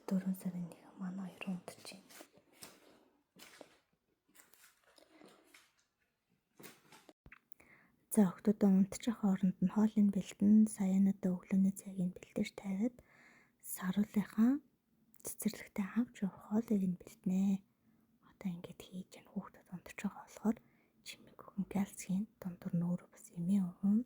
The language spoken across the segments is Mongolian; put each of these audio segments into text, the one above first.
4 сарын 1 манай хоёр унтж байна. За охтуудаа унтчих хооронд нь хоолыг бэлдэн саяанада өглөөний цагийг бэлдэж тавиад саруулынхаа цэцэрлэгтээ авч явах хоолыг нь бэлднэ. Одоо ингэж хийж яах хүүхдүүд унтчих байгаа болохоор чимэг өхөн кальцийн дундуур нөөрөө бас эмээ өгнө.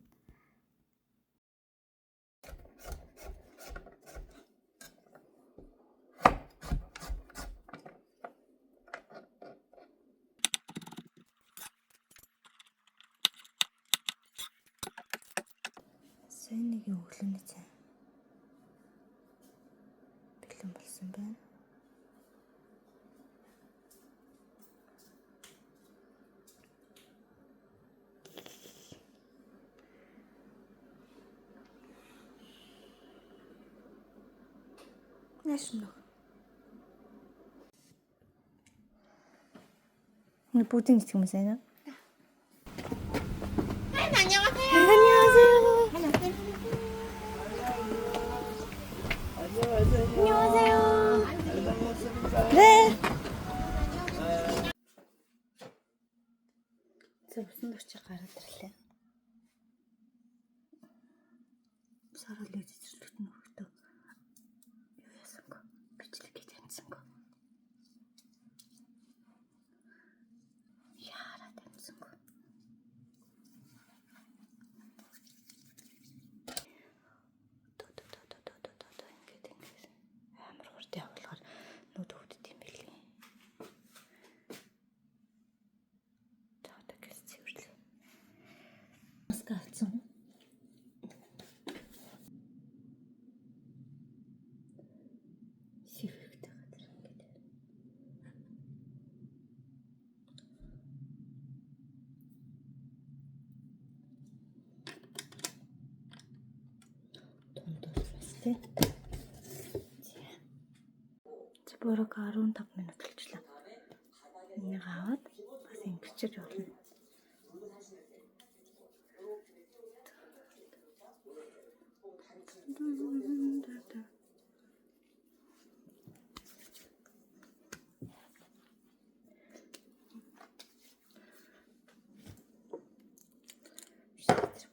Сэнийг өглөөний цай бэлэн болсон байна. Яшнох. 네 보딩 지금 세요? 안녕하세요. 안녕하세요. 네. 저 무슨 도시 갈아들래? 사람이 지르는 것도 요야선 거, 비치르게 된선 거. 야라 된선 거. 대학을 너도 어디 밀리 저도 계속 지울래 마스크 안 써? 시프트가 들어간 게 돼. 돈도 들었을 때 Бүрэг 15 минут болчихлоо. Энийг аваад бас ингэчиж болно.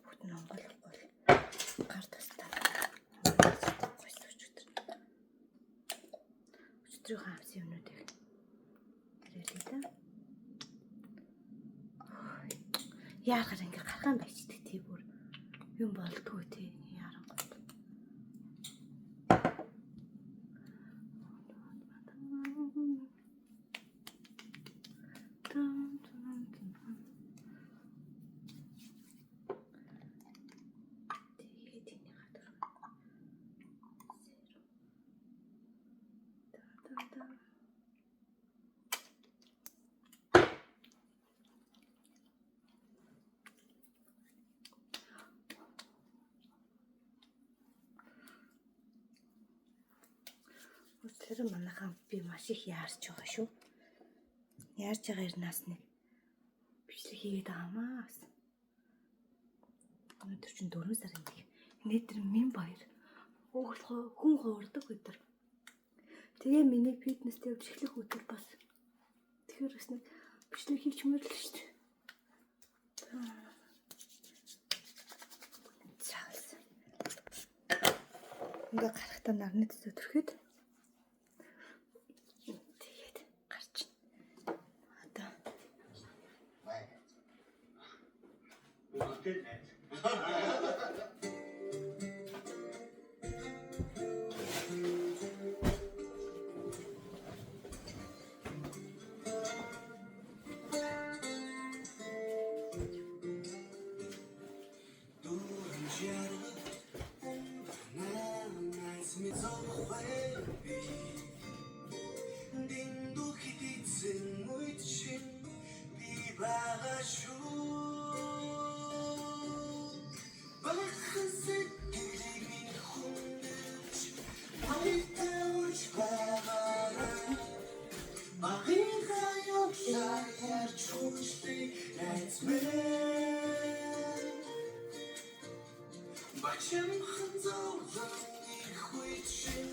Бүгд Монгол бол гар тастаа. Өчигдөр хавс юмнуудыг хэрэглэе да. Яагаад ингэ гархан байждаг тий бүр юм болдгоо тий ярангуй. Тэр манайхан би маш их яарч байгаа шүү. Яарч байгаа ирнаас нэг бичлэг хийгээд байгаамаа. Өнөөдөр чинь 4 сарын 1. Өнөөдөр минь баяр. Өглөө хүн хуурдаг өдөр. Тэгээ миний фитнест явж эхлэх өдөр бас. Тэгэхээр бас нэг бичлэг хийчмээр л шүү дээ. Цаас. Ингээ гарахтаа нарны төсөө төрөхөд Bачим ханзал за них уйчин,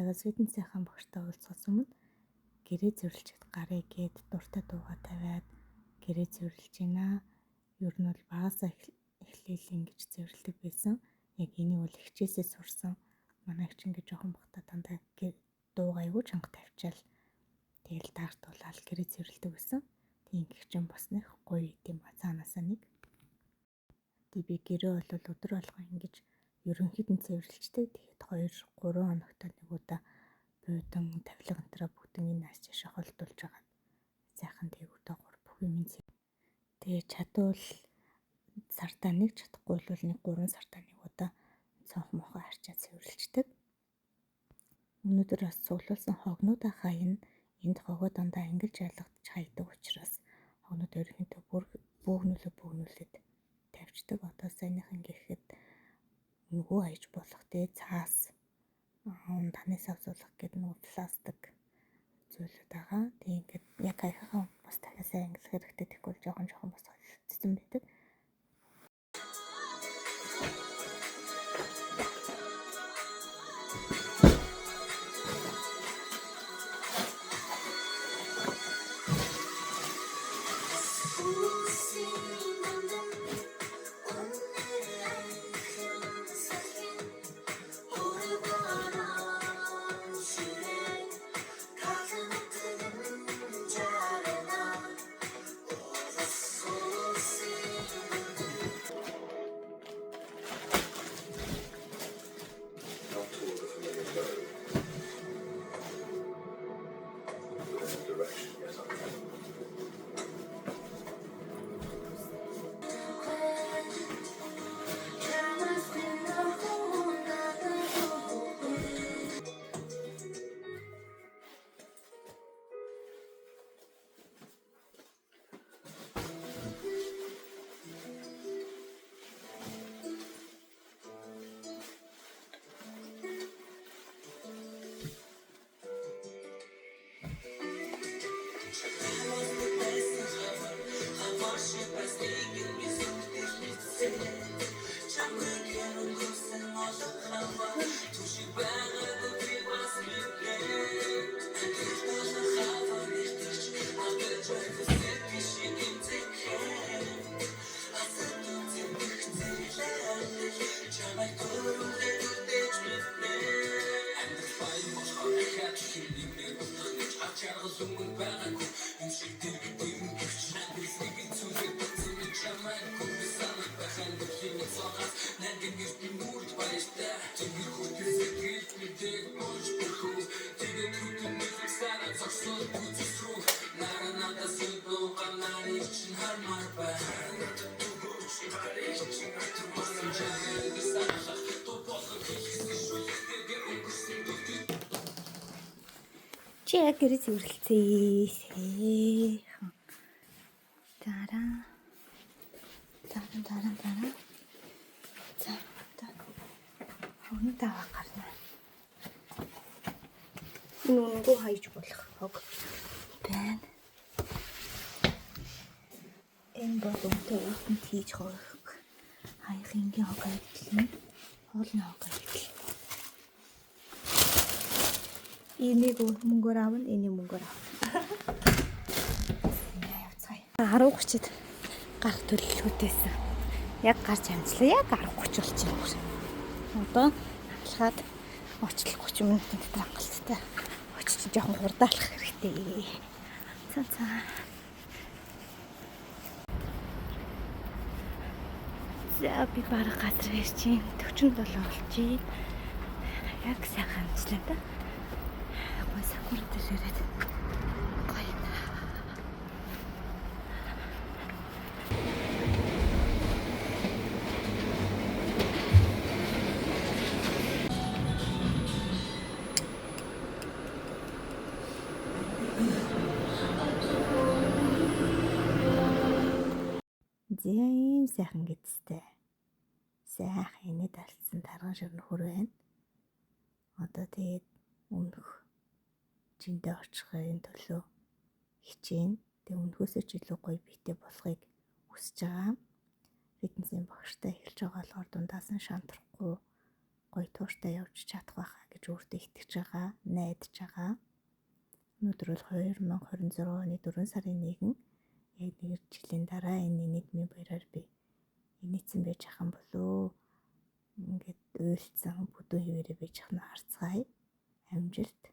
цагаас хэдэн сайхан багштай уулзахаас өмнө гэрээ зөрлөж гарыг гээд дуртай дуугаа тавиад гэрээ зөрлөж байна. Ер нь бол багасаа эхлээл ингэж зөрлөдөг байсан. Яг энийг бол хичээсээ сурсан. Манай хч ингэ жоохон бахта дандаа дуугаа айгүй чанга тавьчаал. Тэгэл дартуулаад гэрээ зөрлөдөг байсан. Тийм гэх чинь бас нэг гоё юм ба цаанаасаа нэг. Тэг би гэрээ бол өдөр болгон ингэж ерөнхийд нь цэвэрлждэг. Тэгээд 2-3 хоногт нэг удаа буудан тавилга энтраа бүгднийг нааш чашаа холдуулж байгаа. Сайхан тэгүүдээ бүх юм тэгээ чадвал сартаа нэг чадахгүй бол нэг 3 сартаа нэг удаа цонх мохоо харчаа цэвэрлждэг. Өнөөдөр бас цуглуулсан хогнуудаа хаяна. Энд хогоо дандаа ангилж ялгадж хайдаг учраас хогнууд ерөнхийдөө бөөгнүүлээд тавьждаг. Одоо сайнхан гэхэд нөгөө хайж болох те цаас таны савсуулах гэдэг нөгөө пластик зүйлүүд байгаа. Тийм ингээд яг хаяхан бас дахиад сайн ангилах хэрэгтэй тэгэхгүй жоохон бас холцсон байдаг. Чи яг гэрээ цэвэрлэцээ. Дараа. За. Хогноо таваа гарна. Нүнгөө хайж болох хог байна. Энэ бодомтой уунд хийж хоох. Хайх ингийн хог айдлаа. Хоолны хог айдлаа. Энийг мөнгөөр авна, энийг мөнгөөр авна. 10:30-д гарах төлөвлөгөөтэйсэн. Яг гарч амжлаа. Яг 10:30 болчихсон. Одоо алхаад очлол 30 минутын дотор хангалттай. Очиж жоохон хурдаалах хэрэгтэй. Цаа. За би бараг газар ирж байна. 47 болчих. Яг сайхан амжлаа да. Гой сакур дээр ирээд. Зэм сайхан гэдстэй. Сайхан инээд алдсан тарган ширнөхөр байна. Одоо тэгээд өмнөх жиндээ очихын төлөө хичээн. Тэг өмнөхөөсөө ч илүү гоё биетэй болохыг хүсэж байгаа. Фитнесийн багштай эхэлж байгаа болохоор дундаас нь шантрахгүй гоё тууштай явж чадах байхаа гэж өөртөө итгэж байгаа, найдаж байгаа. Өнөөдөр бол 2026 оны 4 сарын 1 яг 1 жилийн дараа энэ нийгмийн баяраар би инээсэн байж ахын болоо. Ингээд уйлцсан бүдүүн хിവэрэ байж ахна харцгаая. Амжилт.